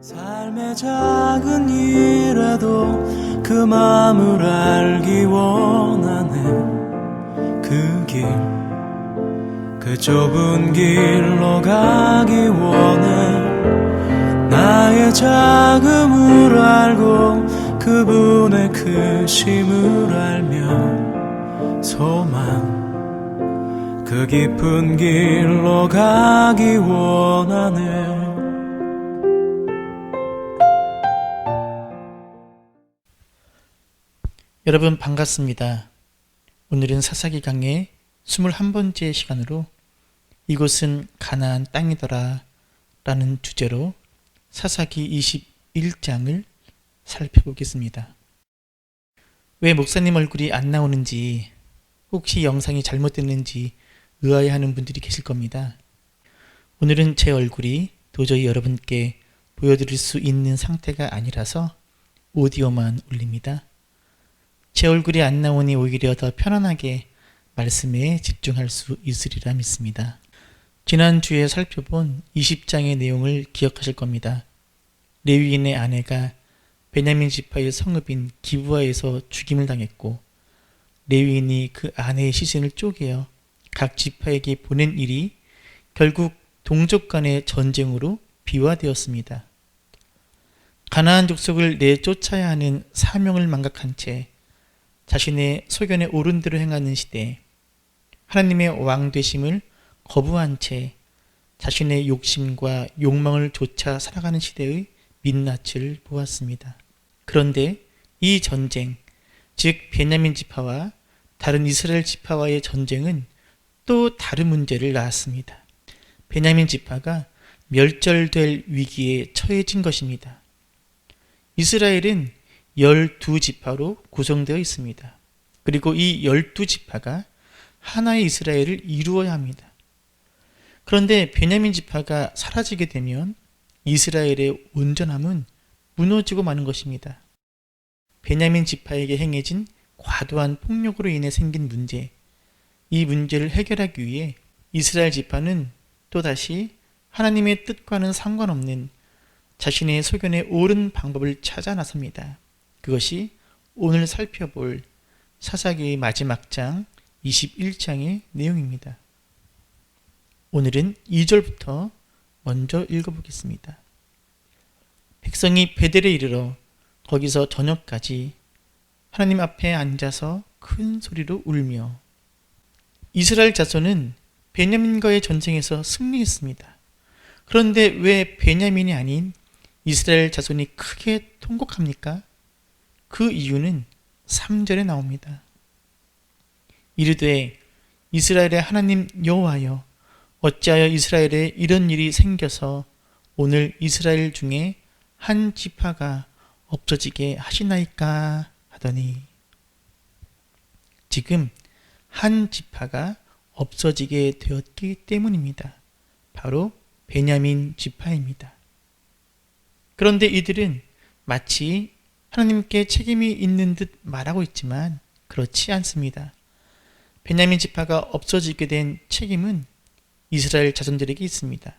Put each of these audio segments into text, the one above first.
삶의 작은 일에도 그 마음을 알기 원하네. 그 길, 그 좁은 길로 가기 원해. 나의 작음을 알고 그분의 크심을 알며 소망, 그 깊은 길로 가기 원하네. 여러분 반갑습니다. 오늘은 사사기 강의 21번째 시간으로 이곳은 가나안 땅이더라 라는 주제로 사사기 21장을 살펴보겠습니다. 왜 목사님 얼굴이 안 나오는지, 혹시 영상이 잘못됐는지 의아해하는 분들이 계실 겁니다. 오늘은 제 얼굴이 도저히 여러분께 보여드릴 수 있는 상태가 아니라서 오디오만 올립니다. 제 얼굴이 안 나오니 오히려 더 편안하게 말씀에 집중할 수 있으리라 믿습니다. 지난주에 살펴본 20장의 내용을 기억하실 겁니다. 레위인의 아내가 베냐민 지파의 성읍인 기브아에서 죽임을 당했고, 레위인이 그 아내의 시신을 쪼개어 각 지파에게 보낸 일이 결국 동족 간의 전쟁으로 비화되었습니다. 가나안 족속을 내쫓아야 하는 사명을 망각한 채 자신의 소견에 옳은 대로 행하는 시대, 하나님의 왕 되심을 거부한 채 자신의 욕심과 욕망을 쫓아 살아가는 시대의 민낯을 보았습니다. 그런데 이 전쟁, 즉 베냐민 지파와 다른 이스라엘 지파와의 전쟁은 또 다른 문제를 낳았습니다. 베냐민 지파가 멸절될 위기에 처해진 것입니다. 이스라엘은 12지파로 구성되어 있습니다. 그리고 이 12지파가 하나의 이스라엘을 이루어야 합니다. 그런데 베냐민 지파가 사라지게 되면 이스라엘의 온전함은 무너지고 마는 것입니다. 베냐민 지파에게 행해진 과도한 폭력으로 인해 생긴 문제, 이 문제를 해결하기 위해 이스라엘 지파는 또다시 하나님의 뜻과는 상관없는 자신의 소견에 옳은 방법을 찾아 나섭니다. 그것이 오늘 살펴볼 사사기의 마지막 장 21장의 내용입니다. 오늘은 2절부터 먼저 읽어보겠습니다. 백성이 베델에 이르러 거기서 저녁까지 하나님 앞에 앉아서 큰 소리로 울며, 이스라엘 자손은 베냐민과의 전쟁에서 승리했습니다. 그런데 왜 베냐민이 아닌 이스라엘 자손이 크게 통곡합니까? 그 이유는 3절에 나옵니다. 이르되 이스라엘의 하나님 여호와여, 어찌하여 이스라엘에 이런 일이 생겨서 오늘 이스라엘 중에 한 지파가 없어지게 하시나이까 하더니, 지금 한 지파가 없어지게 되었기 때문입니다. 바로 베냐민 지파입니다. 그런데 이들은 마치 하나님께 책임이 있는 듯 말하고 있지만 그렇지 않습니다. 베냐민 지파가 없어지게 된 책임은 이스라엘 자손들에게 있습니다.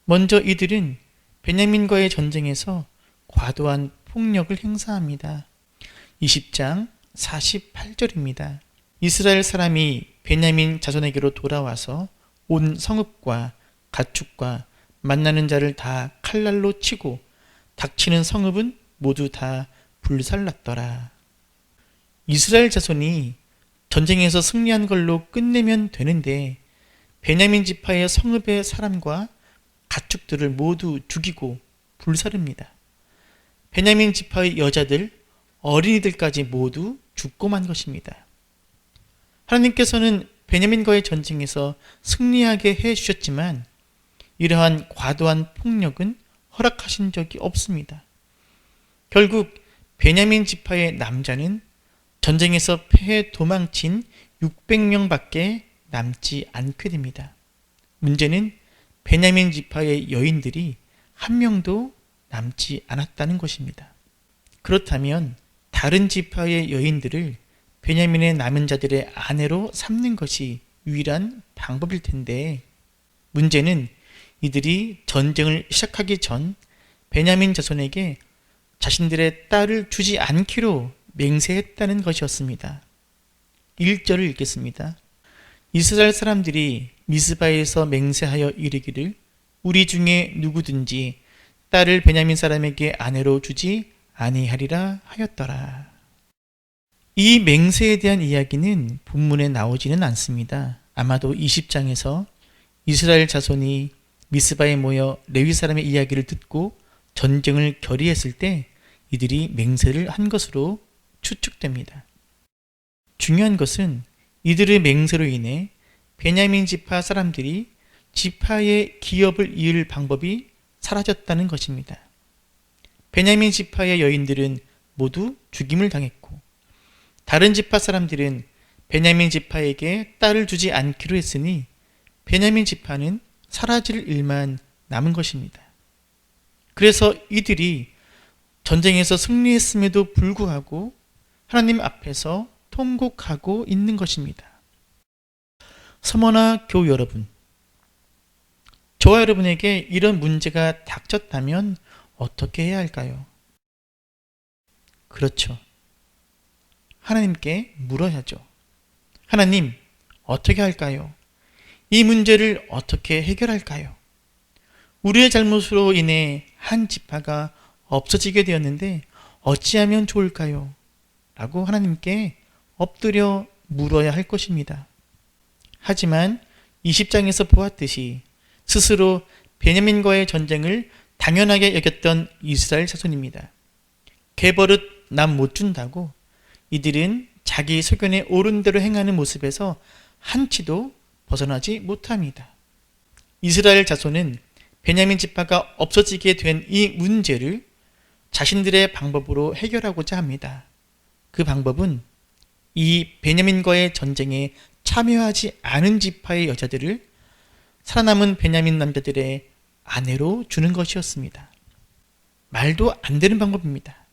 먼저 이들은 베냐민과의 전쟁에서 과도한 폭력을 행사합니다. 20장 48절입니다. 이스라엘 사람이 베냐민 자손에게로 돌아와서 온 성읍과 가축과 만나는 자를 다 칼날로 치고 닥치는 성읍은 모두 다 불살랐더라. 이스라엘 자손이 전쟁에서 승리한 걸로 끝내면 되는데 베냐민 지파의 성읍의 사람과 가축들을 모두 죽이고 불사릅니다. 베냐민 지파의 여자들, 어린이들까지 모두 죽고 만 것입니다. 하나님께서는 베냐민과의 전쟁에서 승리하게 해주셨지만 이러한 과도한 폭력은 허락하신 적이 없습니다. 결국 베냐민 지파의 남자는 전쟁에서 패해 도망친 600명밖에 남지 않게 됩니다. 문제는 베냐민 지파의 여인들이 한 명도 남지 않았다는 것입니다. 그렇다면 다른 지파의 여인들을 베냐민의 남은 자들의 아내로 삼는 것이 유일한 방법일 텐데, 문제는 이들이 전쟁을 시작하기 전 베냐민 자손에게 자신들의 딸을 주지 않기로 맹세했다는 것이었습니다. 1절을 읽겠습니다. 이스라엘 사람들이 미스바에서 맹세하여 이르기를 우리 중에 누구든지 딸을 베냐민 사람에게 아내로 주지 아니하리라 하였더라. 이 맹세에 대한 이야기는 본문에 나오지는 않습니다. 아마도 20장에서 이스라엘 자손이 미스바에 모여 레위 사람의 이야기를 듣고 전쟁을 결의했을 때 이들이 맹세를 한 것으로 추측됩니다. 중요한 것은 이들의 맹세로 인해 베냐민 지파 사람들이 지파의 기업을 이을 방법이 사라졌다는 것입니다. 베냐민 지파의 여인들은 모두 죽임을 당했고 다른 지파 사람들은 베냐민 지파에게 딸을 주지 않기로 했으니 베냐민 지파는 사라질 일만 남은 것입니다. 그래서 이들이 전쟁에서 승리했음에도 불구하고 하나님 앞에서 통곡하고 있는 것입니다. 서머나 교우 여러분, 저와 여러분에게 이런 문제가 닥쳤다면 어떻게 해야 할까요? 그렇죠. 하나님께 물어야죠. 하나님, 어떻게 할까요? 이 문제를 어떻게 해결할까요? 우리의 잘못으로 인해 한 지파가 없어지게 되었는데 어찌하면 좋을까요? 라고 하나님께 엎드려 물어야 할 것입니다. 하지만 20장에서 보았듯이 스스로 베냐민과의 전쟁을 당연하게 여겼던 이스라엘 자손입니다. 개버릇 남 못 준다고 이들은 자기 소견에 옳은 대로 행하는 모습에서 한치도 벗어나지 못합니다. 이스라엘 자손은 베냐민 지파가 없어지게 된 이 문제를 자신들의 방법으로 해결하고자 합니다. 그 방법은 이 베냐민과의 전쟁에 참여하지 않은 지파의 여자들을 살아남은 베냐민 남자들의 아내로 주는 것이었습니다. 말도 안 되는 방법입니다.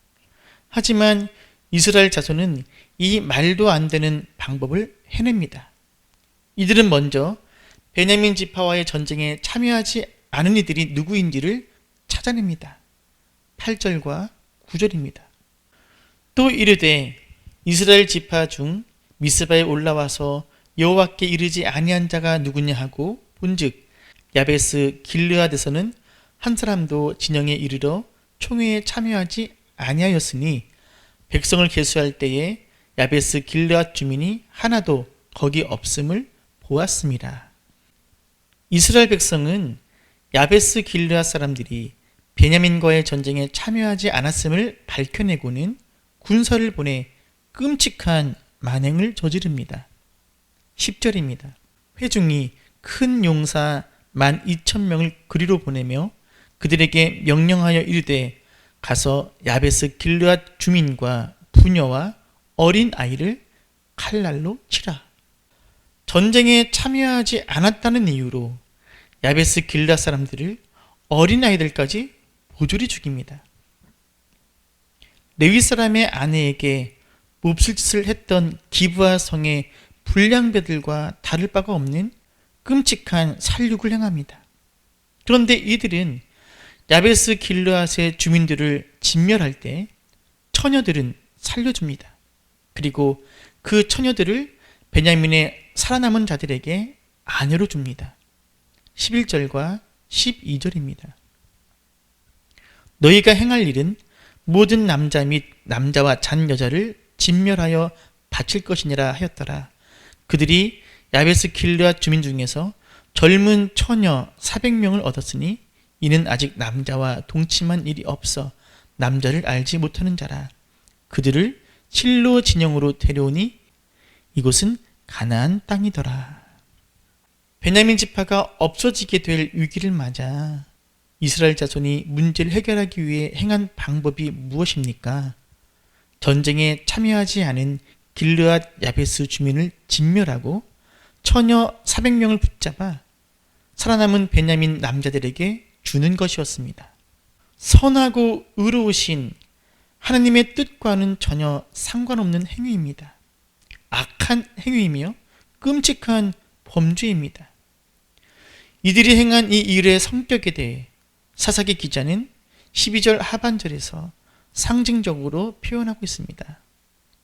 하지만 이스라엘 자손은 이 말도 안 되는 방법을 해냅니다. 이들은 먼저 베냐민 지파와의 전쟁에 참여하지 않은 이들이 누구인지를 찾아냅니다. 8절과 9절입니다. 또 이르되 이스라엘 지파 중 미스바에 올라와서 여호와께 이르지 아니한 자가 누구냐 하고 본즉 야베스 길르앗에서는 한 사람도 진영에 이르러 총회에 참여하지 아니하였으니 백성을 계수할 때에 야베스 길르앗 주민이 하나도 거기 없음을 보았습니다. 이스라엘 백성은 야베스 길르앗 사람들이 베냐민과의 전쟁에 참여하지 않았음을 밝혀내고는 군사를 보내 끔찍한 만행을 저지릅니다. 10절입니다. 회중이 큰 용사 12,000명을 그리로 보내며 그들에게 명령하여 이르되 가서 야베스 길르앗 주민과 부녀와 어린 아이를 칼날로 치라. 전쟁에 참여하지 않았다는 이유로 야베스 길르앗 사람들을 어린 아이들까지 모조리 죽입니다. 레위 사람의 아내에게 몹쓸 짓을 했던 기브아 성의 불량배들과 다를 바가 없는 끔찍한 살육을 행합니다. 그런데 이들은 야베스 길르앗의 주민들을 진멸할 때 처녀들은 살려줍니다. 그리고 그 처녀들을 베냐민의 살아남은 자들에게 아내로 줍니다. 11절과 12절입니다. 너희가 행할 일은 모든 남자 및 남자와 잔 여자를 진멸하여 바칠 것이니라 하였더라. 그들이 야베스 길르앗 주민 중에서 젊은 처녀 400명을 얻었으니 이는 아직 남자와 동침한 일이 없어 남자를 알지 못하는 자라. 그들을 실로 진영으로 데려오니 이곳은 가나안 땅이더라. 베냐민 지파가 없어지게 될 위기를 맞아 이스라엘 자손이 문제를 해결하기 위해 행한 방법이 무엇입니까? 전쟁에 참여하지 않은 길르앗 야베스 주민을 진멸하고 처녀 400명을 붙잡아 살아남은 베냐민 남자들에게 주는 것이었습니다. 선하고 의로우신 하나님의 뜻과는 전혀 상관없는 행위입니다. 악한 행위이며 끔찍한 범죄입니다. 이들이 행한 이 일의 성격에 대해 사사기 기자는 12절 하반절에서 상징적으로 표현하고 있습니다.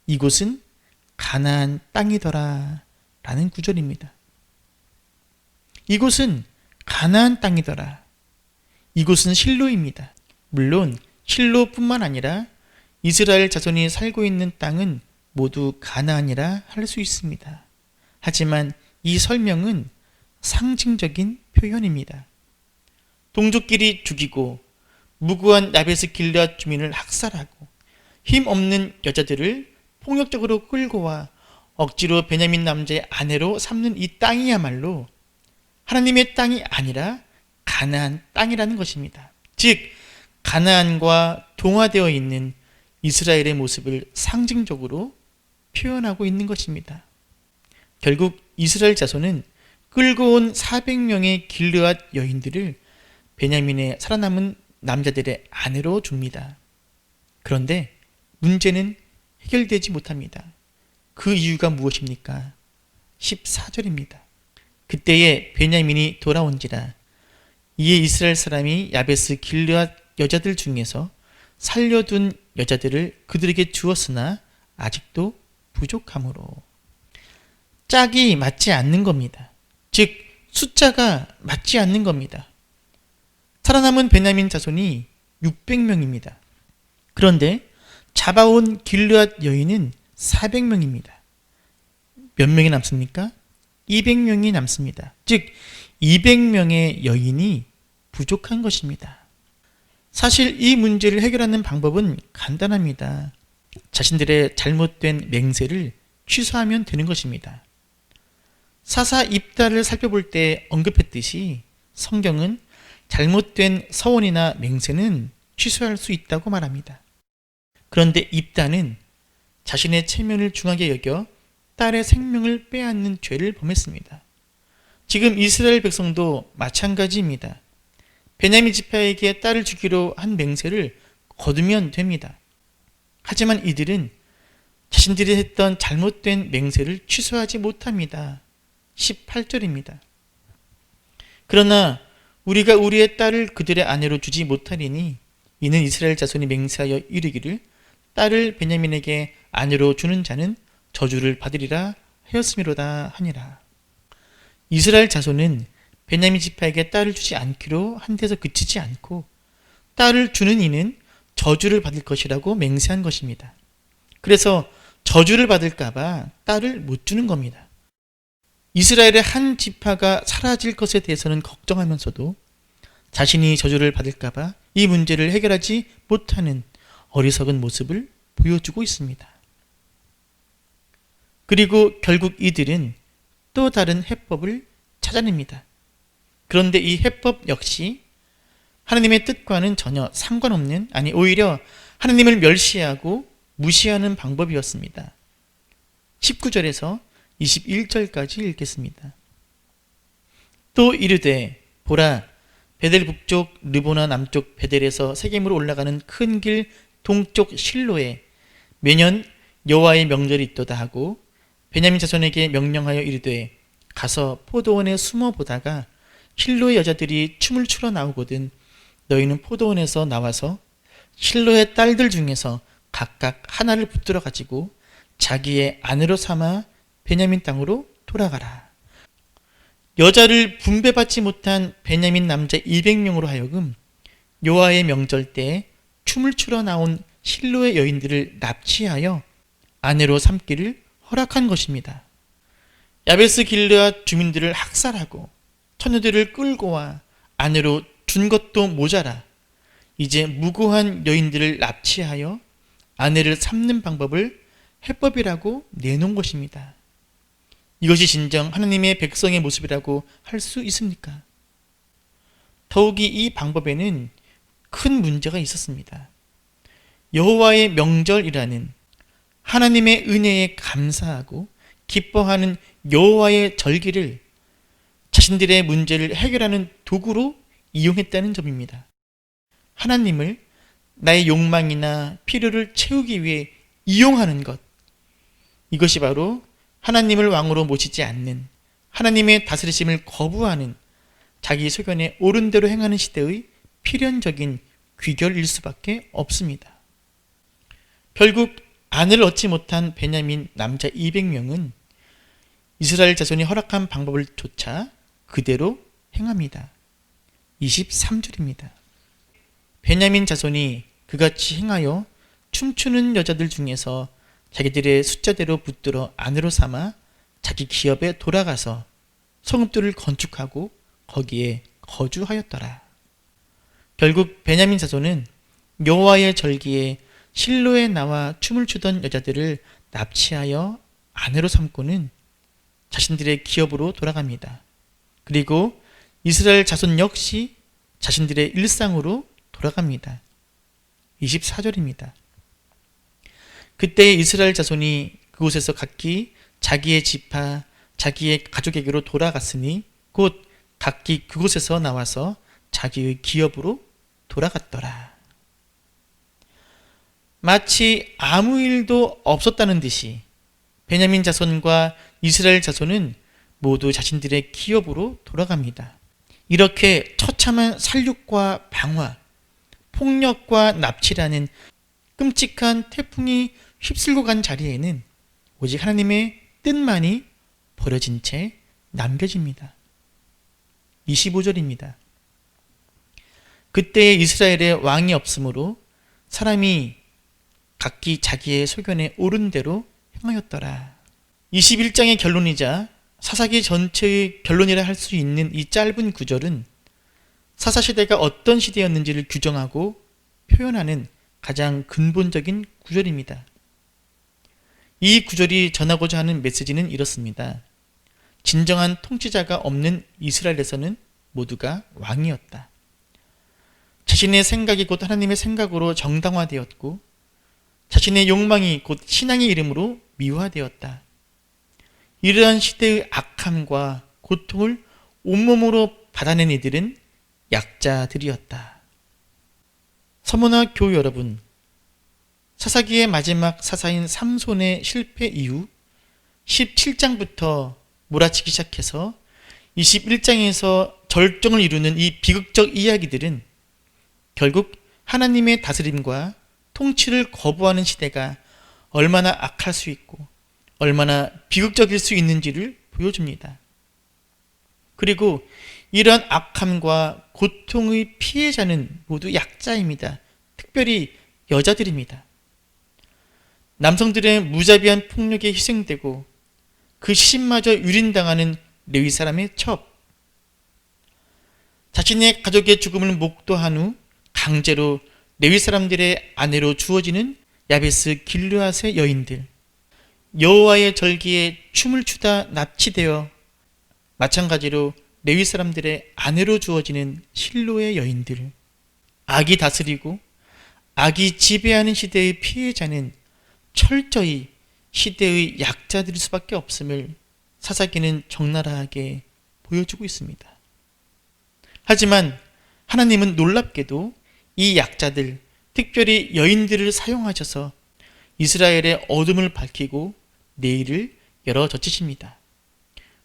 이곳은 가나안 땅이더라 라는 구절입니다. 이곳은 가나안 땅이더라. 이곳은 실로입니다. 물론 실로뿐만 아니라 이스라엘 자손이 살고 있는 땅은 모두 가나안이라 할 수 있습니다. 하지만 이 설명은 상징적인 표현입니다. 동족끼리 죽이고 무고한 야베스 길르앗 주민을 학살하고 힘없는 여자들을 폭력적으로 끌고 와 억지로 베냐민 남자의 아내로 삼는 이 땅이야말로 하나님의 땅이 아니라 가나안 땅이라는 것입니다. 즉 가나안과 동화되어 있는 이스라엘의 모습을 상징적으로 표현하고 있는 것입니다. 결국 이스라엘 자손은 끌고 온 400명의 길르앗 여인들을 베냐민의 살아남은 남자들의 아내로 줍니다. 그런데 문제는 해결되지 못합니다. 그 이유가 무엇입니까? 14절입니다. 그때에 베냐민이 돌아온지라 이에 이스라엘 사람이 야베스 길르앗 여자들 중에서 살려둔 여자들을 그들에게 주었으나 아직도 부족함으로 짝이 맞지 않는 겁니다. 즉 숫자가 맞지 않는 겁니다. 살아남은 베냐민 자손이 600명입니다. 그런데 잡아온 길르앗 여인은 400명입니다. 몇 명이 남습니까? 200명이 남습니다. 즉 200명의 여인이 부족한 것입니다. 사실 이 문제를 해결하는 방법은 간단합니다. 자신들의 잘못된 맹세를 취소하면 되는 것입니다. 사사 입다를 살펴볼 때 언급했듯이 성경은 잘못된 서원이나 맹세는 취소할 수 있다고 말합니다. 그런데 입다는 자신의 체면을 중하게 여겨 딸의 생명을 빼앗는 죄를 범했습니다. 지금 이스라엘 백성도 마찬가지입니다. 베냐민 지파에게 딸을 주기로 한 맹세를 거두면 됩니다. 하지만 이들은 자신들이 했던 잘못된 맹세를 취소하지 못합니다. 18절입니다. 그러나 우리가 우리의 딸을 그들의 아내로 주지 못하리니 이는 이스라엘 자손이 맹세하여 이르기를 딸을 베냐민에게 아내로 주는 자는 저주를 받으리라 하였음이로다 하니라. 이스라엘 자손은 베냐민 지파에게 딸을 주지 않기로 한 데서 그치지 않고 딸을 주는 이는 저주를 받을 것이라고 맹세한 것입니다. 그래서 저주를 받을까봐 딸을 못 주는 겁니다. 이스라엘의 한 지파가 사라질 것에 대해서는 걱정하면서도 자신이 저주를 받을까봐 이 문제를 해결하지 못하는 어리석은 모습을 보여주고 있습니다. 그리고 결국 이들은 또 다른 해법을 찾아냅니다. 그런데 이 해법 역시 하나님의 뜻과는 전혀 상관없는, 아니 오히려 하나님을 멸시하고 무시하는 방법이었습니다. 19절에서 21절까지 읽겠습니다. 또 이르되 보라 베델 북쪽 르보나 남쪽 베델에서 세겜으로 올라가는 큰 길 동쪽 실로에 매년 여호와의 명절이 있도다 하고 베냐민 자손에게 명령하여 이르되 가서 포도원에 숨어 보다가 실로의 여자들이 춤을 추러 나오거든 너희는 포도원에서 나와서 실로의 딸들 중에서 각각 하나를 붙들어 가지고 자기의 아내로 삼아 베냐민 땅으로 돌아가라. 여자를 분배받지 못한 베냐민 남자 200명으로 하여금 여호와의 명절 때에 춤을 추러 나온 실로의 여인들을 납치하여 아내로 삼기를 허락한 것입니다. 야베스 길르앗 주민들을 학살하고 처녀들을 끌고 와 아내로 준 것도 모자라 이제 무고한 여인들을 납치하여 아내를 삼는 방법을 해법이라고 내놓은 것입니다. 이것이 진정 하나님의 백성의 모습이라고 할 수 있습니까? 더욱이 이 방법에는 큰 문제가 있었습니다. 여호와의 명절이라는 하나님의 은혜에 감사하고 기뻐하는 여호와의 절기를 자신들의 문제를 해결하는 도구로 이용했다는 점입니다. 하나님을 나의 욕망이나 필요를 채우기 위해 이용하는 것, 이것이 바로 하나님을 왕으로 모시지 않는, 하나님의 다스리심을 거부하는 자기 소견에 옳은 대로 행하는 시대의 필연적인 귀결일 수밖에 없습니다. 결국 아내를 얻지 못한 베냐민 남자 200명은 이스라엘 자손이 허락한 방법을 조차 그대로 행합니다. 23절입니다. 베냐민 자손이 그같이 행하여 춤추는 여자들 중에서 자기들의 숫자대로 붙들어 아내로 삼아 자기 기업에 돌아가서 성읍들을 건축하고 거기에 거주하였더라. 결국 베냐민 자손은 여호와의 절기에 실로에 나와 춤을 추던 여자들을 납치하여 아내로 삼고는 자신들의 기업으로 돌아갑니다. 그리고 이스라엘 자손 역시 자신들의 일상으로 돌아갑니다. 24절입니다. 그때 이스라엘 자손이 그곳에서 각기 자기의 지파, 자기의 가족에게로 돌아갔으니 곧 각기 그곳에서 나와서 자기의 기업으로 돌아갔더라. 마치 아무 일도 없었다는 듯이 베냐민 자손과 이스라엘 자손은 모두 자신들의 기업으로 돌아갑니다. 이렇게 처참한 살육과 방화, 폭력과 납치라는 끔찍한 태풍이 휩쓸고 간 자리에는 오직 하나님의 뜻만이 버려진 채 남겨집니다. 25절입니다. 그때 이스라엘에 왕이 없으므로 사람이 각기 자기의 소견에 옳은 대로 행하였더라. 21장의 결론이자 사사기 전체의 결론이라 할 수 있는 이 짧은 구절은 사사시대가 어떤 시대였는지를 규정하고 표현하는 가장 근본적인 구절입니다. 이 구절이 전하고자 하는 메시지는 이렇습니다. 진정한 통치자가 없는 이스라엘에서는 모두가 왕이었다. 자신의 생각이 곧 하나님의 생각으로 정당화되었고 자신의 욕망이 곧 신앙의 이름으로 미화되었다. 이러한 시대의 악함과 고통을 온몸으로 받아낸 이들은 약자들이었다. 서문화 교우 여러분, 사사기의 마지막 사사인 삼손의 실패 이후 17장부터 몰아치기 시작해서 21장에서 절정을 이루는 이 비극적 이야기들은 결국 하나님의 다스림과 통치를 거부하는 시대가 얼마나 악할 수 있고 얼마나 비극적일 수 있는지를 보여줍니다. 그리고 이러한 악함과 고통의 피해자는 모두 약자입니다. 특별히 여자들입니다. 남성들의 무자비한 폭력에 희생되고 그 시신마저 유린당하는 레위 사람의 첩, 자신의 가족의 죽음을 목도한 후 강제로 레위 사람들의 아내로 주어지는 야베스 길르앗의 여인들, 여호와의 절기에 춤을 추다 납치되어 마찬가지로 레위 사람들의 아내로 주어지는 실로의 여인들, 악이 다스리고 악이 지배하는 시대의 피해자는 철저히 시대의 약자들일 수밖에 없음을 사사기는 적나라하게 보여주고 있습니다. 하지만 하나님은 놀랍게도 이 약자들, 특별히 여인들을 사용하셔서 이스라엘의 어둠을 밝히고 내일을 열어젖히십니다.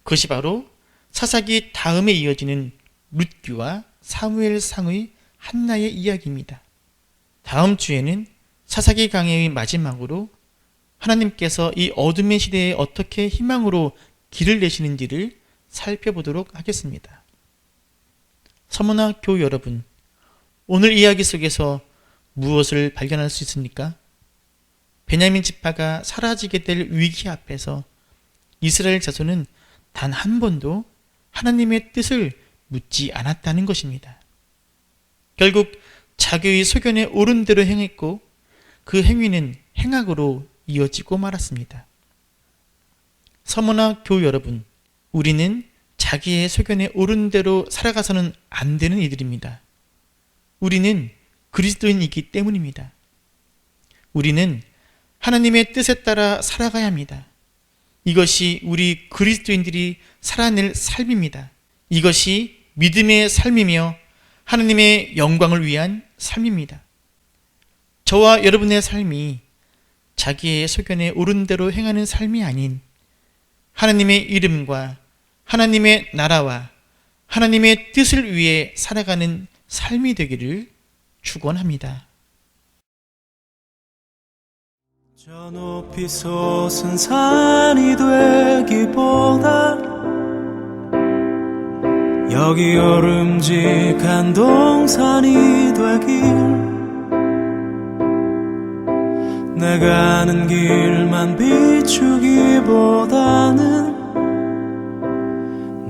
그것이 바로 사사기 다음에 이어지는 룻기와 사무엘상의 한나의 이야기입니다. 다음 주에는 사사기 강해의 마지막으로 하나님께서 이 어둠의 시대에 어떻게 희망으로 길을 내시는지를 살펴보도록 하겠습니다. 서문화 교우 여러분, 오늘 이야기 속에서 무엇을 발견할 수 있습니까? 베냐민 지파가 사라지게 될 위기 앞에서 이스라엘 자손은 단 한 번도 하나님의 뜻을 묻지 않았다는 것입니다. 결국 자기의 소견에 옳은 대로 행했고 그 행위는 행악으로 이어지고 말았습니다. 서문화 교우 여러분, 우리는 자기의 소견에 옳은 대로 살아가서는 안 되는 이들입니다. 우리는 그리스도인이기 때문입니다. 우리는 하나님의 뜻에 따라 살아가야 합니다. 이것이 우리 그리스도인들이 살아낼 삶입니다. 이것이 믿음의 삶이며 하나님의 영광을 위한 삶입니다. 저와 여러분의 삶이 자기의 소견에 옳은 대로 행하는 삶이 아닌 하나님의 이름과 하나님의 나라와 하나님의 뜻을 위해 살아가는 삶이 되기를 축원합니다. 저 높이 솟은 산이 되기보다 여기 오름직한 동산이 되길, 내가 아는 길만 비추기보다는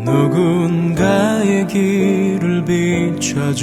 누군가의 길을 비춰준다면